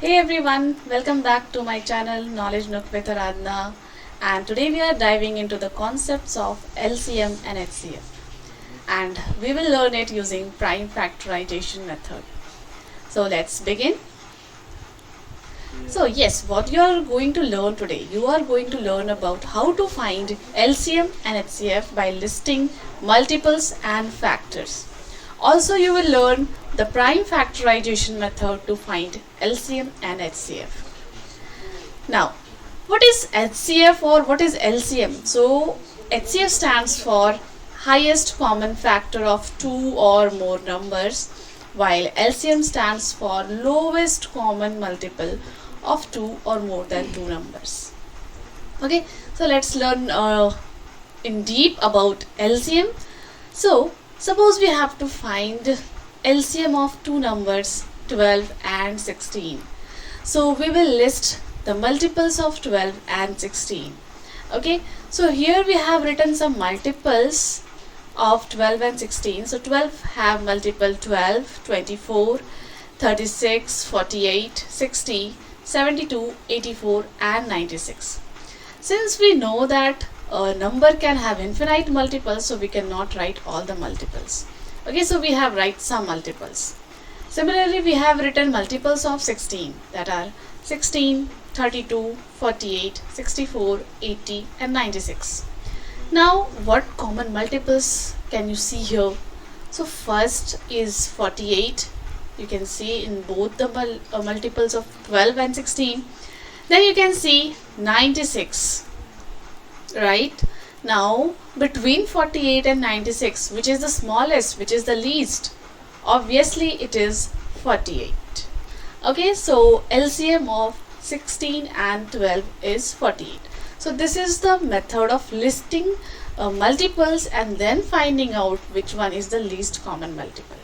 Hey everyone, welcome back to my channel Knowledge Nook with Aradhana, and today we are diving into the concepts of LCM and HCF, and we will learn it using prime factorization method. So let's begin. So yes, what you are going to learn today, you are going to learn about how to find LCM and HCF by listing multiples and factors. Also, you will learn the prime factorization method to find LCM and HCF. Now, what is HCF or what is LCM? So, HCF stands for highest common factor of two or more numbers, while LCM stands for lowest common multiple of two or more than two numbers. Okay, so let's learn in deep about LCM. So, suppose we have to find LCM of two numbers 12 and 16. So we will list the multiples of 12 and 16. Okay, so here we have written some multiples of 12 and 16. So 12 have multiple 12, 24, 36, 48, 60, 72, 84 and 96. Since we know that a number can have infinite multiples, so we cannot write all the multiples. Okay, so we have write some multiples. Similarly, we have written multiples of 16, that are 16, 32, 48, 64, 80 and 96. Now, what common multiples can you see here? So first is 48. You can see in both the multiples of 12 and 16. Then you can see 96. Right, now between 48 and 96, which is the smallest, which is the least? Obviously it is 48. Okay, so LCM of 16 and 12 is 48. So this is the method of listing multiples and then finding out which one is the least common multiple.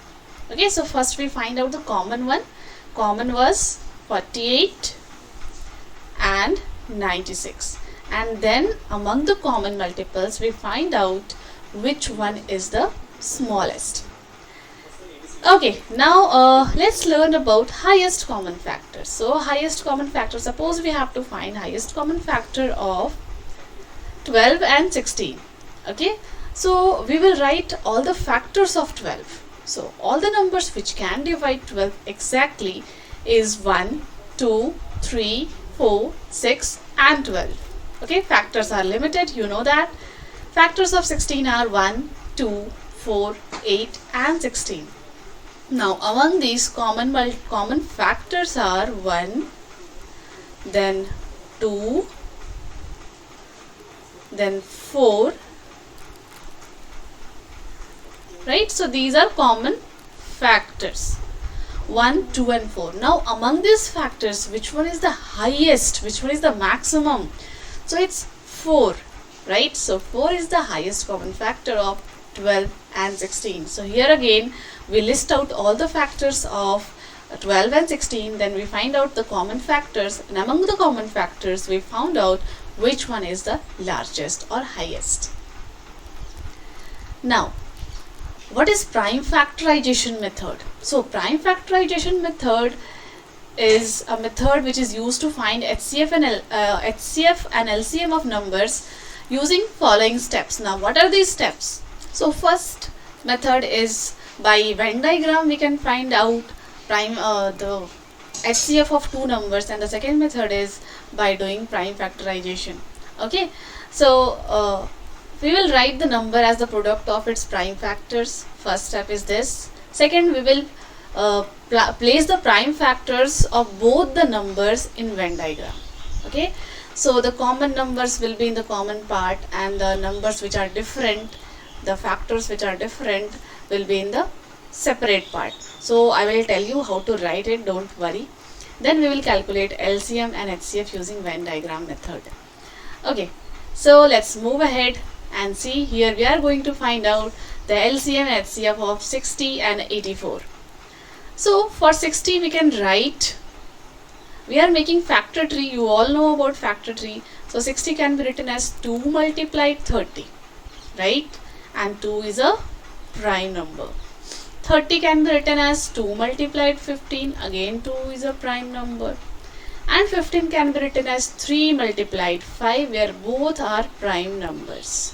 Okay, so first we find out the common one. Common was 48 and 96. And then among the common multiples we find out which one is the smallest. Okay, now let's learn about highest common factor. So highest common factor, suppose we have to find highest common factor of 12 and 16. Okay, so we will write all the factors of 12. So all the numbers which can divide 12 exactly is 1, 2, 3, 4, 6 and 12. Okay, factors are limited, you know that. Factors of 16 are 1, 2, 4, 8 and 16. Now among these common factors are 1, then 2, then 4. Right, so these are common factors. 1, 2 and 4. Now among these factors, which one is the highest, which one is the maximum? So it's 4, right? So 4 is the highest common factor of 12 and 16. So here again we list out all the factors of 12 and 16, then we find out the common factors, and among the common factors we found out which one is the largest or highest. Now, what is prime factorization method? So prime factorization method is a method which is used to find HCF and LCM of numbers using following steps. Now what are these steps? So first method is by Venn diagram we can find out the HCF of two numbers, and the second method is by doing prime factorization. Okay, so we will write the number as the product of its prime factors. First step is this. Second, we will place the prime factors of both the numbers in Venn diagram. Okay, so the common numbers will be in the common part, and the numbers which are different, the factors which are different, will be in the separate part. So I will tell you how to write it, don't worry. Then we will calculate LCM and HCF using Venn diagram method. Okay, so let's move ahead and see. Here we are going to find out the LCM and HCF of 60 and 84. So for 60 we can write, we are making factor tree, you all know about factor tree. So 60 can be written as 2 multiplied 30, right? And 2 is a prime number. 30 can be written as 2 multiplied 15, again 2 is a prime number. And 15 can be written as 3 multiplied 5, where both are prime numbers.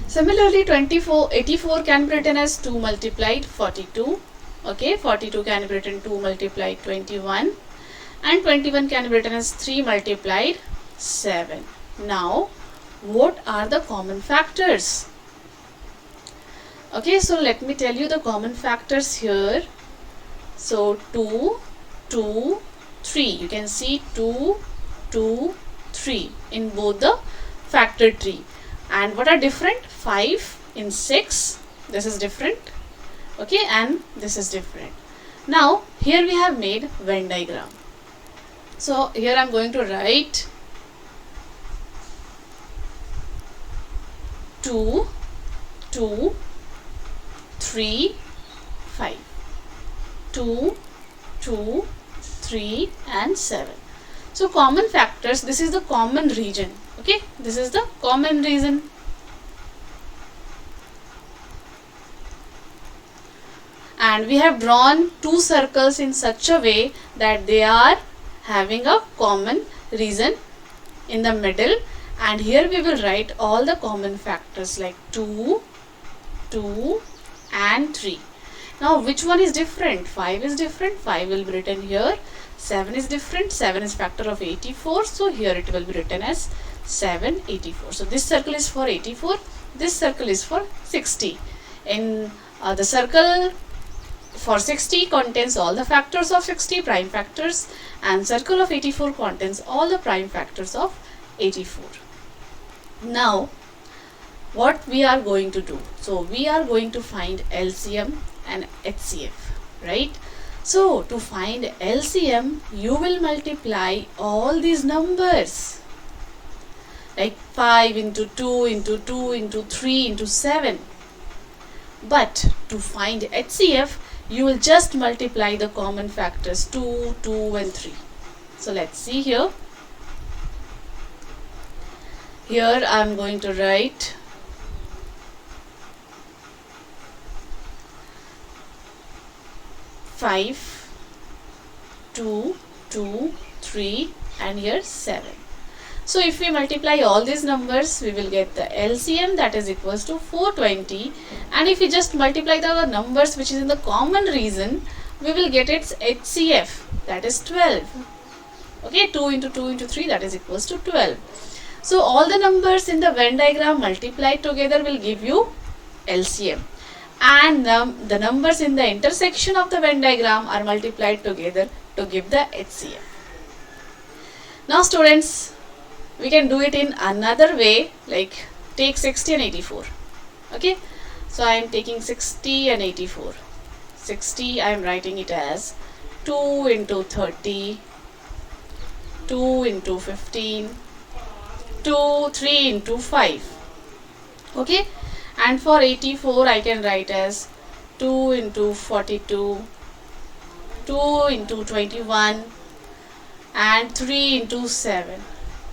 Similarly, 84 can be written as 2 multiplied 42. Okay, 42 can be written 2 multiplied 21. And 21 can be written as 3 multiplied 7. Now, what are the common factors? Okay, so let me tell you the common factors here. So 2, 2, 3. You can see 2, 2, 3 in both the factor tree. And what are different? 5 in 6. This is different. Okay, and this is different. Now, here we have made Venn diagram. So, here I am going to write 2, 2, 3, 5. 2, 2, 3 and 7. So common factors, this is the common region. Okay, this is the common region. And we have drawn two circles in such a way that they are having a common region in the middle. And here we will write all the common factors like 2, 2 and 3. Now which one is different? 5 is different, 5 will be written here. 7 is different, 7 is factor of 84, so here it will be written as 784. So this circle is for 84, this circle is for 60. In the circle for 60 contains all the factors of 60, prime factors, and circle of 84 contains all the prime factors of 84. Now what we are going to do? So we are going to find LCM and HCF, right? So to find LCM, you will multiply all these numbers like 5 into 2 into 2 into 3 into 7. But to find HCF, you will just multiply the common factors 2, 2 and 3. So let's see here. Here I am going to write 5, 2, 2, 3 and here 7. So if we multiply all these numbers, we will get the LCM, that is equals to 420, and if we just multiply the numbers which is in the common region, we will get its HCF, that is 12. Okay, 2 into 2 into 3, that is equals to 12. So all the numbers in the Venn diagram multiplied together will give you LCM, and the numbers in the intersection of the Venn diagram are multiplied together to give the HCF. Now students, we can do it in another way, like take 60 and 84. Okay, so I am taking 60 and 84. 60 I am writing it as 2 into 30, 2 into 15, 3 into 5. Okay, and for 84 I can write as 2 into 42, 2 into 21 and 3 into 7,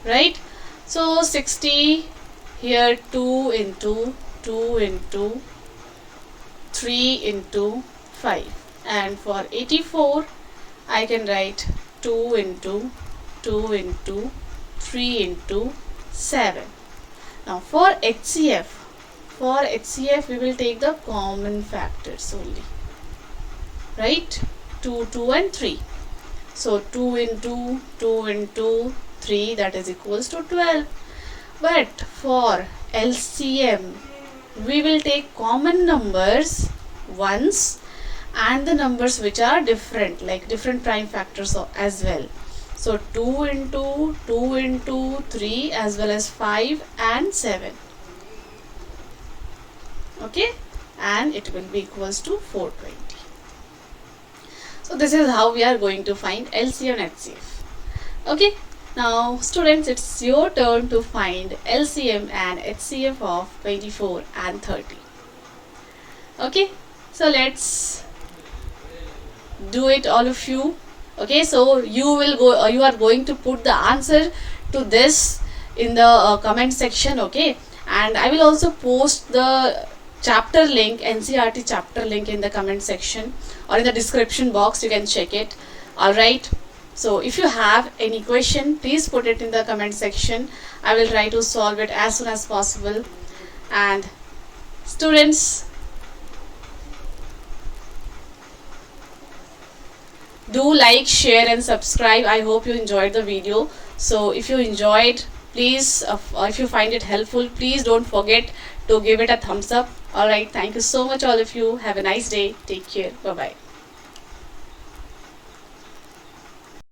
right? So 60 here 2 into 3 into 5, and for 84 I can write 2 into 3 into 7. Now for HCF we will take the common factors only, right? 2, 2 and 3. So 2 into 3, that is equals to 12. But for LCM we will take common numbers once and the numbers which are different, like different prime factors as well. So 2 into 3 as well as 5 and 7. Okay, and it will be equals to 420. So this is how we are going to find LCM and HCF. Okay, now students, it's your turn to find LCM and HCF of 24 and 30. Okay, so let's do it, all of you. Okay, so you are going to put the answer to this in the comment section. Okay, and I will also post the chapter link, NCRT chapter link in the comment section or in the description box. You can check it. Alright. So if you have any question, please put it in the comment section. I will try to solve it as soon as possible. And students, do like, share and subscribe. I hope you enjoyed the video. So if you enjoyed, please, if you find it helpful, please don't forget to give it a thumbs up. Alright, thank you so much all of you. Have a nice day. Take care. Bye bye.